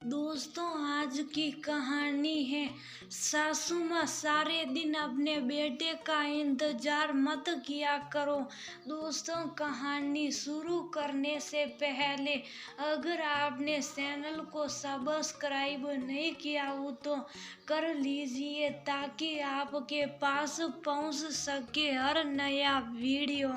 दोस्तों, आज की कहानी है सासू माँ सारे दिन अपने बेटे का इंतजार मत किया करो। दोस्तों, कहानी शुरू करने से पहले अगर आपने चैनल को सब्सक्राइब नहीं किया हो तो कर लीजिए ताकि आपके पास पहुंच सके हर नया वीडियो।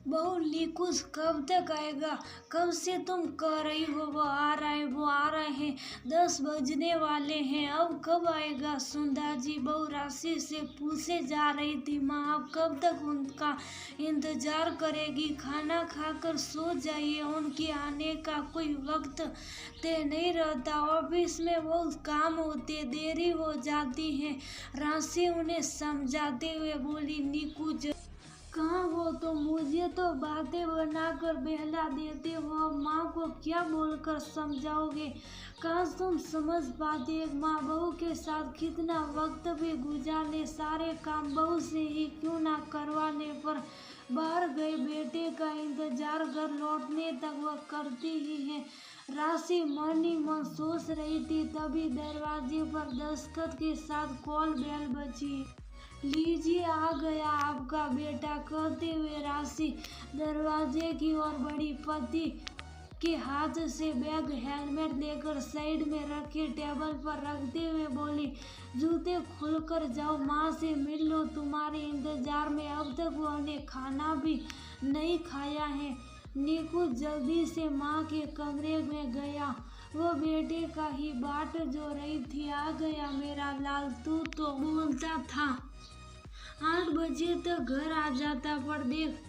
बहू निकुंज कब तक आएगा? कब से तुम कह रही हो वो आ रहे हैं। 10 बजने वाले हैं, अब कब आएगा? सुंदर जी बहू राशि से पूछे जा रही थी। माँ आप कब तक उनका इंतजार करेगी? खाना खाकर सो जाइए, उनके आने का कोई वक्त तय नहीं रहता। ऑफिस में बहुत काम होते, देरी हो जाती है। राशि उन्हें समझाते हुए बोली, निकुंज कहाँ हो तो मुझे तो बातें बनाकर बहला देते हो। माँ को क्या बोलकर समझाओगे? काश तुम समझ पाते, एक माँ बहू के साथ कितना वक्त भी गुजार ले, सारे काम बहू से ही क्यों ना करवाने पर बाहर गए बेटे का इंतजार घर लौटने तक वह करती ही है। राशि मन ही मन सोच रही थी, तभी दरवाजे पर दस्तखत के साथ कॉल बेल बजी। लीजिए आ गया आपका बेटा, कहते हुए राशि दरवाजे की ओर बढ़ी। पति के हाथ से बैग हेलमेट लेकर साइड में रखे टेबल पर रखते हुए बोली, जूते खोलकर जाओ, माँ से मिल लो, तुम्हारे इंतजार में अब तक उन्होंने खाना भी नहीं खाया है। निकुंज जल्दी से माँ के कमरे में गया। वो बेटे का ही बाट जो रही थी। आ गया मेरा लाल, तू तो बोलता था 8 बजे तक घर आ जाता, पर देख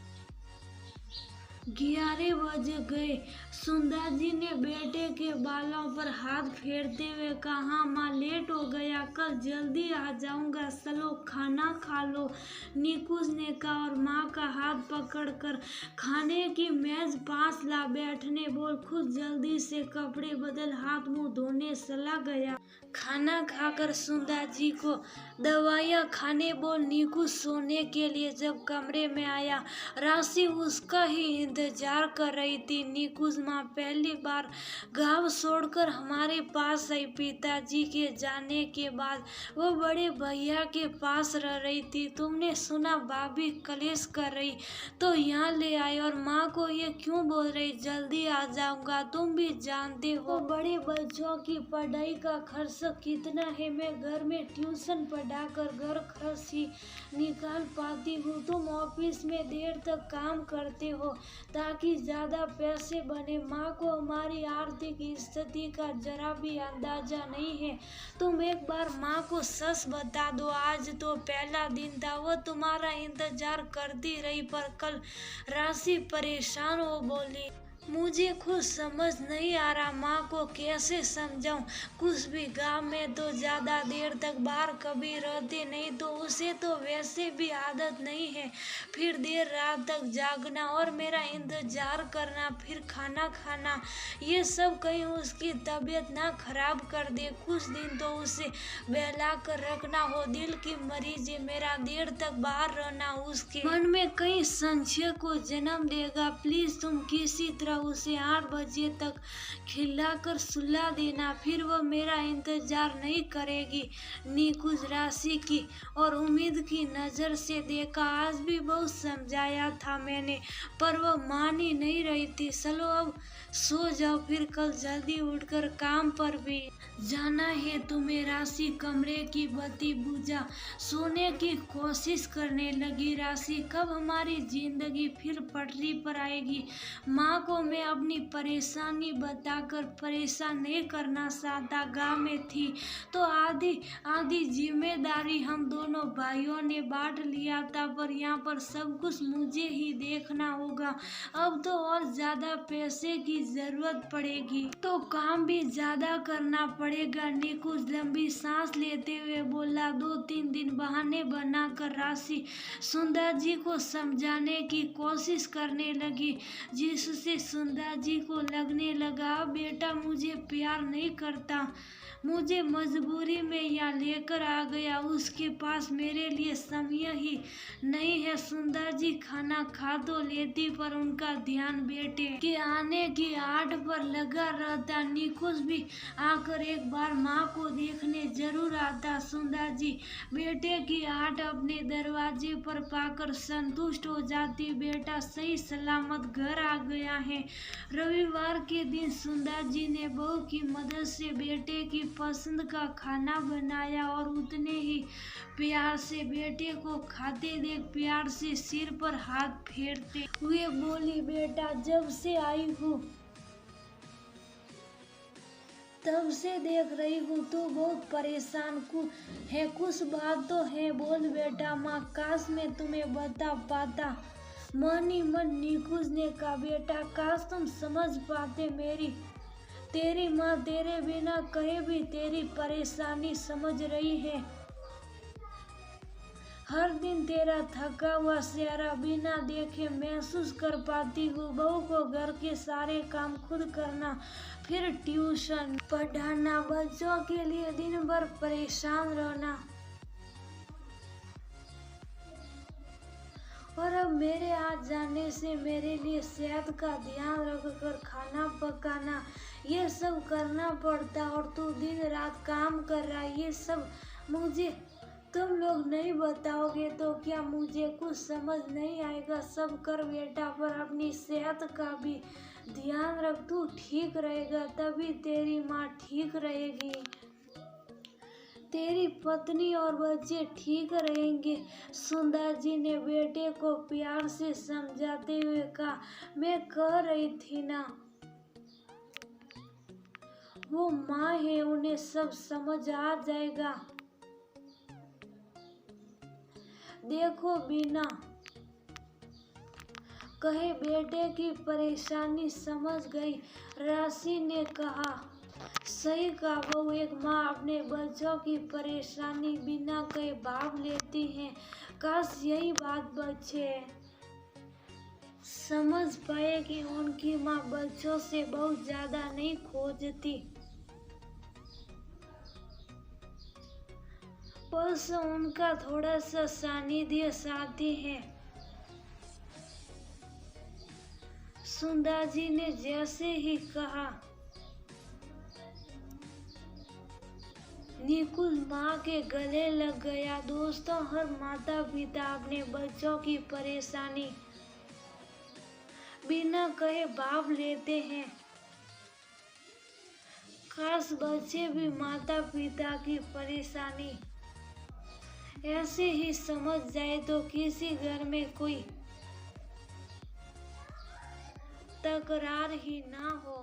11 बज गए। सुंदर जी ने बेटे के बालों पर हाथ फेरते हुए कहा, माँ लेट हो गया, कल जल्दी आ जाऊंगा, चलो खाना खा लो। निकुंज ने कहा और माँ का हाथ पकड़कर खाने की मेज पास ला बैठने बोल खुद जल्दी से कपड़े बदल हाथ मुंह धोने चला गया। खाना खाकर सुंदर जी को दवाइयाँ खाने बोल निकुंज सोने के लिए जब कमरे में आया, राशि उसका ही इंतजार कर रही थी। निकुंज माँ पहली बार गांव छोड़कर हमारे पास आई। पिताजी के जाने के बाद वो बड़े भैया के पास रह रही थी। तुमने सुना भाभी कलेश कर रही तो यहाँ ले आए, और माँ को ये क्यों बोल रही जल्दी आ जाऊंगा? तुम भी जानते हो बड़े बच्चों की पढ़ाई का खर्च कितना है। मैं घर में ट्यूशन पढ़ाकर घर खर्च ही निकाल पाती हूँ। तुम ऑफिस में देर तक काम करते हो ताकि ज्यादा पैसे बने। माँ को हमारी आर्थिक स्थिति का जरा भी अंदाजा नहीं है। तुम एक बार माँ को सच बता दो। आज तो पहला दिन था, वो तुम्हारा इंतजार करती रही, पर कल राशि परेशान हो बोली, मुझे खुद समझ नहीं आ रहा माँ को कैसे समझाऊं। कुछ भी गांव में तो ज्यादा देर तक बाहर कभी रहते नहीं, तो उसे तो वैसे भी आदत नहीं है। फिर देर रात तक जागना और मेरा इंतजार करना, फिर खाना खाना, ये सब कहीं उसकी तबीयत ना खराब कर दे। कुछ दिन तो उसे बहला कर रखना हो। दिल की मरीज है, मेरा देर तक बाहर रहना उसके मन में कई संशय को जन्म देगा। प्लीज तुम किसी तरह उसे 8 बजे तक खिलाकर सुला देना, फिर वो मेरा इंतजार नहीं करेगी। निकुंज राशि की और उम्मीद की नजर से देखा। आज भी बहुत समझाया था मैंने, पर वो मान ही नहीं रही थी। चलो अब सो जाओ, फिर कल जल्दी उठकर काम पर भी जाना है तुम्हें। राशि कमरे की बत्ती बुझा सोने की कोशिश करने लगी। राशि कब हमारी जिंदगी फिर पटरी पर आएगी? माँ को मैं अपनी परेशानी बताकर परेशान नहीं करना चाहता। गांव में थी तो आधी आधी जिम्मेदारी हम दोनों भाइयों ने बांट लिया था, पर यहाँ पर सब कुछ मुझे ही देखना होगा। अब तो और ज्यादा पैसे की जरूरत पड़ेगी, तो काम भी ज्यादा करना पड़ेगा। निकुंज लंबी सांस लेते हुए बोला। 2-3 दिन बहाने बनाकर राशि सुंदर जी को समझाने की कोशिश करने लगी, जिससे सुंदर जी को लगने लगा बेटा मुझे प्यार नहीं करता, मुझे मजबूरी में यहाँ लेकर आ गया, उसके पास मेरे लिए समय ही नहीं है। सुंदर जी खाना खा तो लेती पर उनका ध्यान बेटे के आने की आड़ पर लगा रहता। निकुंज भी आकर एक बार माँ को देखने जरूर आता। सुंदर जी बेटे की आड़ अपने दरवाजे पर पाकर संतुष्ट हो जाती। बेटा सही सलामत घर आ गया है। रविवार के दिन सुंदर जी ने बहू की मदद से बेटे की पसंद का खाना बनाया और उतने ही प्यार से बेटे को खाते देख प्यार से सिर पर हाथ फेरते हुए बोली, बेटा जब से आई हूँ तब से देख रही हूँ तू बहुत परेशान है, कुछ बात तो है, बोल बेटा। माँ काश मैं तुम्हें बता पाता। मन ही मन निकुंज ने कहा, बेटा काश तुम समझ पाते तेरी माँ तेरे बिना कहे भी तेरी परेशानी समझ रही है। हर दिन तेरा थका हुआ चेहरा बिना देखे महसूस कर पाती हूँ। बहू को घर के सारे काम खुद करना, फिर ट्यूशन पढ़ाना, बच्चों के लिए दिन भर परेशान रहना, और अब मेरे आ जाने से मेरे लिए सेहत का ध्यान रखकर खाना पकाना, ये सब करना पड़ता, और तू दिन रात काम कर रहा है। ये सब मुझे तुम लोग नहीं बताओगे तो क्या मुझे कुछ समझ नहीं आएगा। सब कर बेटा, पर अपनी सेहत का भी ध्यान रख। तू ठीक रहेगा तभी तेरी माँ ठीक रहेगी, तेरी पत्नी और बच्चे ठीक रहेंगे। सुंदर जी ने बेटे को प्यार से समझाते हुए कहा, मैं कह रही थी ना, वो माँ है, उन्हें सब समझ आ जाएगा। देखो बिना कहे बेटे की परेशानी समझ गई। राशि ने कहा, सही कहा बहू, एक माँ अपने बच्चों की परेशानी बिना कहे भाप लेती है। काश यही बात बच्चे समझ पाए कि उनकी माँ बच्चों से बहुत ज्यादा नहीं खोजती, बस उनका थोड़ा सा सानिध्य चाहती है। सुंदर जी ने जैसे ही कहा, निकुंज माँ के गले लग गया। दोस्तों, हर माता पिता अपने बच्चों की परेशानी बिना कहे भाप लेते हैं। खास बच्चे भी माता पिता की परेशानी ऐसे ही समझ जाए तो किसी घर में कोई तकरार ही ना हो।